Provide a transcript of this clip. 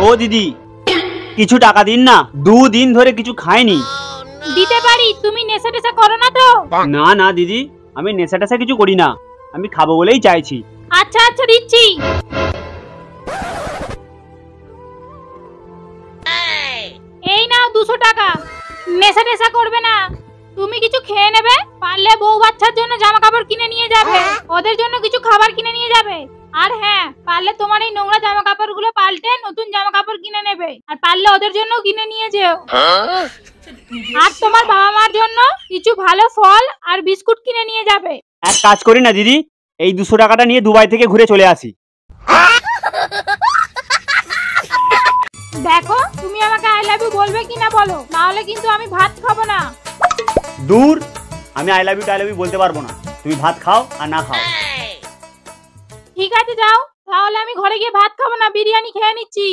ও দিদি, কিছু টাকা দিন না, 2 দিন ধরে কিছু খাইনি। দিতে পারি, তুমি নেশা টেশা করো না তো? না না দিদি, আমি নেশা টেশা কিছু করি না, আমি খাবো বলেই চাইছি। আচ্ছা আচ্ছা দিচ্ছি। এই নাও 200 টাকা। নেশা টেশা করবে না, তুমি কিছু খেয়ে নেবে, পারলে বউ বাচ্চার জন্য জামা কাপড় কিনে নিয়ে যাবে, ওদের জন্য কিছু খাবার কিনে নিয়ে যাবে। আর হ্যাঁ, পারলে তোমার এই নোংরা জামা কাপড়গুলো পাল্টে নতুন জামা কাপড় কিনে নেবে, আর পারলে ওদের জন্য কিনে নিয়ে যেও। আর তোমার বাবা মার জন্য কিছু ভালো ফল আর বিস্কুট কিনে নিয়ে যাবে। এক কাজ করি না দিদি, এই 200 টাকাটা নিয়ে দুবাই থেকে ঘুরে চলে আসি। দেখো, তুমি আমাকে আই লাভ ইউ বলবে কিনা বলো, না হলে কিন্তু আমি ভাত খাবো না। দূর, আমি আই লাভ ইউ বলতে পারবো না, তুমি ভাত খাও আর না খাও। ঠিক আছে যাও, তাহলে আমি ঘরে গিয়ে ভাত খাবো না, বিরিয়ানি খেয়ে নিচ্ছি।